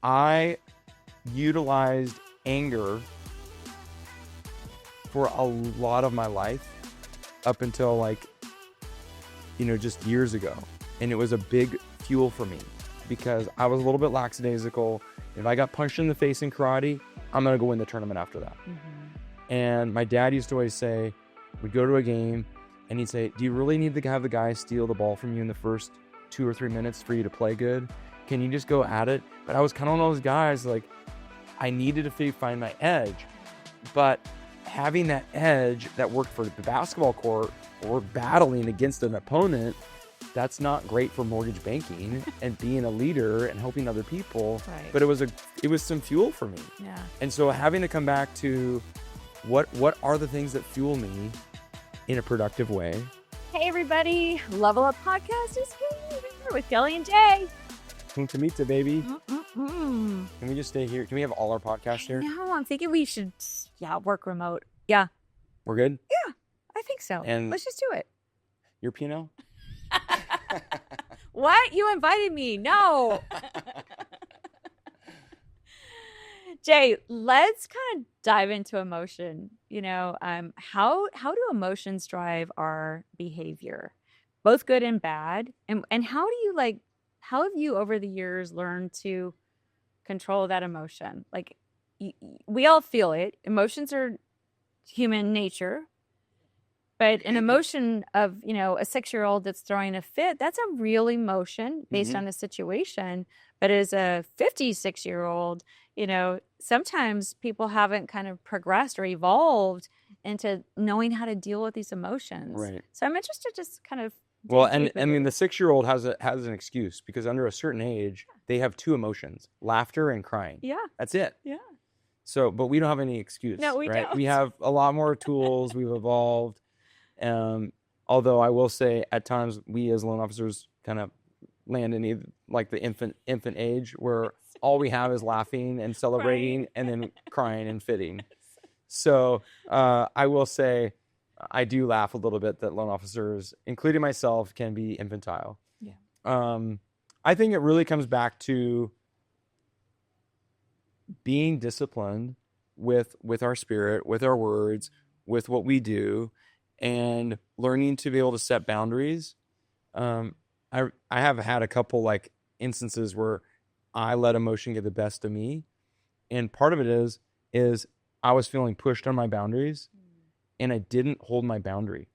I utilized anger for a lot of my life up until like, just years ago. And it was a big fuel for me because I was a little bit lackadaisical. If I got punched in the face in karate, I'm going to go win the tournament after that. Mm-hmm. And my dad used to always say, we'd go to a game and he'd say, do you really need to have the guy steal the ball from you in the first 2 or 3 minutes for you to play good? Can you just go at it? But I was kind of one of those guys, like, I needed to find my edge. But having that edge that worked for the basketball court or battling against an opponent, that's not great for mortgage banking and being a leader and helping other people. Right. But it was some fuel for me. Yeah. And so having to come back to what are the things that fuel me in a productive way. Hey everybody, Level Up Podcast is here with Kelly and Jay. To meet the baby. Can we just stay here? Can we have all our podcasts here? No, I'm thinking we should, work remote. Yeah. We're good? Yeah, I think so. And let's just do it. Your P&L? What? You invited me. No. Jay, let's kind of dive into emotion. How do emotions drive our behavior, both good and bad? And how have you over the years learned to control that emotion? Like, we all feel it. Emotions are human nature. But an emotion of, a 6-year-old that's throwing a fit, that's a real emotion based on the situation. But as a 56-year-old, sometimes people haven't kind of progressed or evolved into knowing how to deal with these emotions. Right. So I'm interested just kind of. Well, and I mean, the 6-year-old has an excuse because under a certain age, they have 2 emotions, laughter and crying. Yeah. That's it. Yeah. So, but we don't have any excuse. No, we don't. We have a lot more tools. We've evolved. Although I will say at times we as loan officers kind of land in like the infant age where all we have is laughing and celebrating and then crying and fitting. So I will say I do laugh a little bit that loan officers, including myself, can be infantile. Yeah. I think it really comes back to being disciplined with our spirit, with our words, with what we do, and learning to be able to set boundaries. I have had a couple like instances where I let emotion get the best of me. And part of it is I was feeling pushed on my boundaries and I didn't hold my boundary.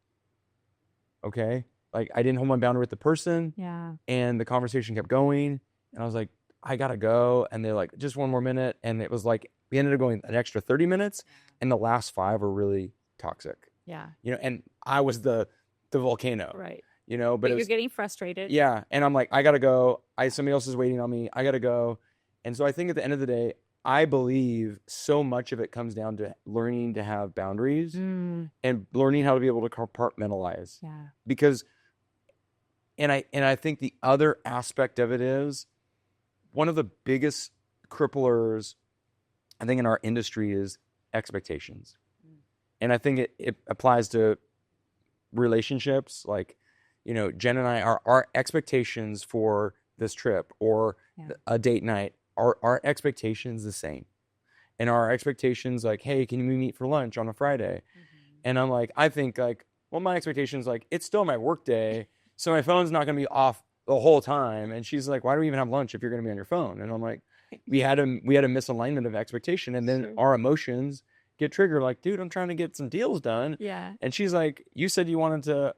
Okay. Like I didn't hold my boundary with the person. Yeah. And the conversation kept going. And I was like, I gotta go. And they're like, just one more minute. And it was like, we ended up going an extra 30 minutes. And the last 5 were really toxic. Yeah. And I was the volcano. Right. But you're getting frustrated. Yeah. And I'm like, I gotta go. Somebody else is waiting on me. I gotta go. And so I think at the end of the day, I believe so much of it comes down to learning to have boundaries and learning how to be able to compartmentalize. Yeah. Because, and I think the other aspect of it is one of the biggest cripplers, I think, in our industry is expectations. And I think it applies to relationships. Like, Jen and I, our expectations for this trip or a date night, our expectations the same. And our expectations like, hey, can we meet for lunch on a Friday? And I'm like, I think like, well, my expectations like, it's still my work day, so my phone's not going to be off the whole time. And she's like, why do we even have lunch if you're going to be on your phone? And I'm like, we had a misalignment of expectation, and then our emotions get triggered like, dude, I'm trying to get some deals done. Yeah. And she's like, you said you wanted to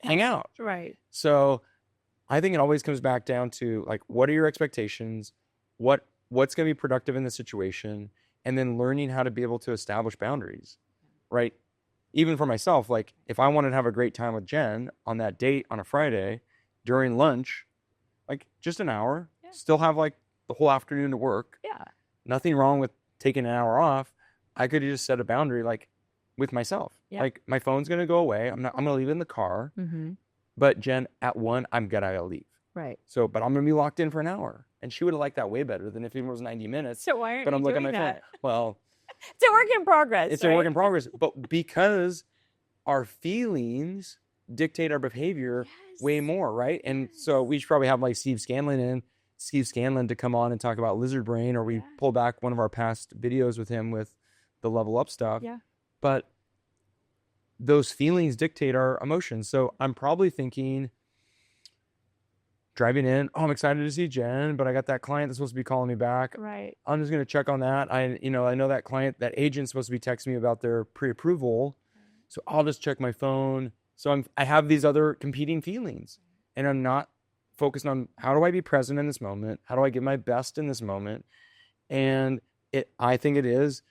hang out. Right. So I think it always comes back down to like, what are your expectations? What's going to be productive in the situation? And then learning how to be able to establish boundaries, right? Even for myself, like if I wanted to have a great time with Jen on that date on a Friday during lunch, like just an hour, still have like the whole afternoon to work. Yeah. Nothing wrong with taking an hour off. I could have just set a boundary like with myself. Yeah. Like my phone's going to go away. I'm going to leave it in the car. But Jen, at 1, I'm going to leave. Right. So, but I'm going to be locked in for an hour. And she would have liked that way better than if it was 90 minutes. So why aren't but I'm you looking doing at my that? phone. Well, it's a work in progress. It's a work in progress. But because our feelings dictate our behavior way more, right? And so we should probably have like Steve Scanlon in Steve Scanlon to come on and talk about lizard brain, or we pull back one of our past videos with him with the level up stuff. Yeah. But those feelings dictate our emotions. So I'm probably thinking, driving in, oh, I'm excited to see Jen, but I got that client that's supposed to be calling me back. Right. I'm just going to check on that. I know that client, that agent's supposed to be texting me about their pre-approval. So I'll just check my phone. So I have these other competing feelings, and I'm not focused on how do I be present in this moment? How do I give my best in this moment? And I think it is,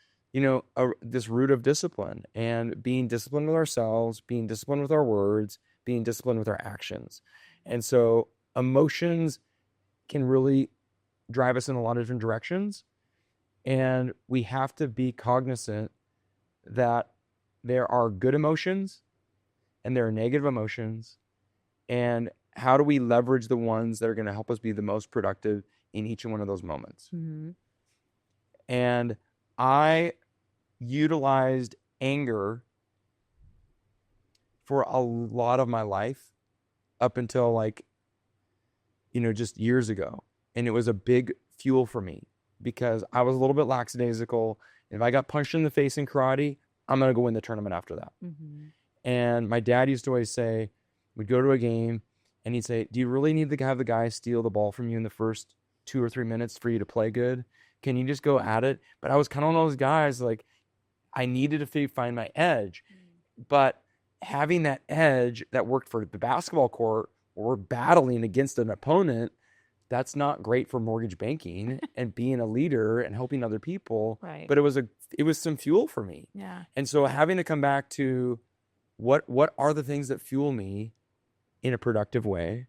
this root of discipline, and being disciplined with ourselves, being disciplined with our words, being disciplined with our actions. And so emotions can really drive us in a lot of different directions. And we have to be cognizant that there are good emotions and there are negative emotions. And how do we leverage the ones that are going to help us be the most productive in each one of those moments? Mm-hmm. And I utilized anger for a lot of my life up until just years ago. And it was a big fuel for me because I was a little bit lackadaisical. If I got punched in the face in karate, I'm going to go win the tournament after that. Mm-hmm. And my dad used to always say, we'd go to a game and he'd say, do you really need to have the guy steal the ball from you in the first 2 or 3 minutes for you to play good? Can you just go at it? But I was kind of one of those guys, I needed to find my edge. But having that edge that worked for the basketball court, or we're battling against an opponent, that's not great for mortgage banking and being a leader and helping other people. Right. But it was some fuel for me. Yeah. And so having to come back to what are the things that fuel me in a productive way.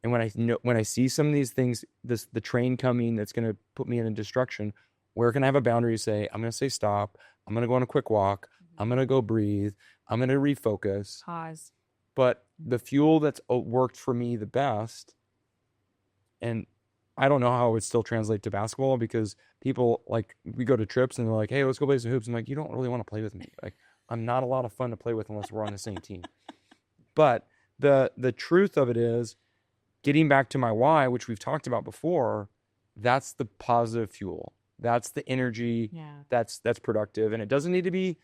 And when I see some of these things, the train coming that's going to put me in a destruction, where can I have a boundary to say, I'm going to say stop. I'm going to go on a quick walk. I'm going to go breathe. I'm going to refocus. Pause. But the fuel that's worked for me the best, and I don't know how it would still translate to basketball, because people, we go to trips and they're like, hey, let's go play some hoops. I'm like, you don't really want to play with me. I'm not a lot of fun to play with unless we're on the same team. But the truth of it is, getting back to my why, which we've talked about before, that's the positive fuel. That's the energy. Yeah. That's productive. And it doesn't need to be,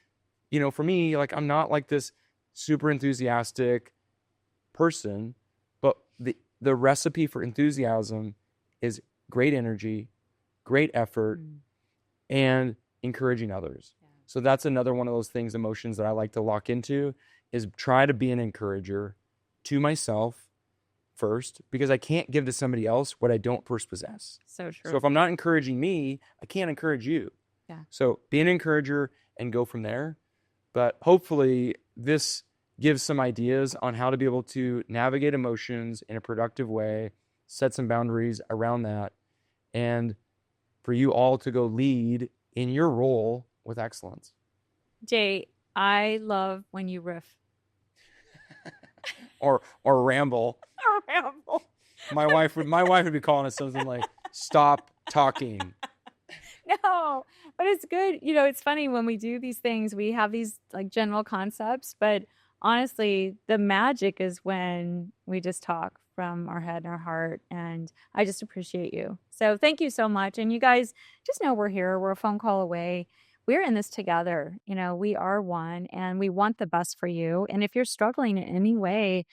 for me, I'm not this super enthusiastic person, but the recipe for enthusiasm is great energy, great effort, and encouraging others. Yeah. So that's another one of those things, emotions that I like to lock into, is try to be an encourager to myself first, because I can't give to somebody else what I don't first possess. So true. So if I'm not encouraging me, I can't encourage you. Yeah. So be an encourager and go from there. But hopefully this gives some ideas on how to be able to navigate emotions in a productive way, set some boundaries around that, and for you all to go lead in your role with excellence. Jay, I love when you riff. or ramble. Or ramble. My wife would be calling it something like, stop talking. No, but it's good. It's funny when we do these things, we have these general concepts, but honestly, the magic is when we just talk from our head and our heart. And I just appreciate you. So thank you so much. And you guys just know we're here. We're a phone call away. We're in this together. We are one, and we want the best for you. And if you're struggling in any way,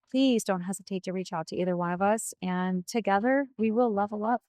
please don't hesitate to reach out to either one of us. And together we will level up.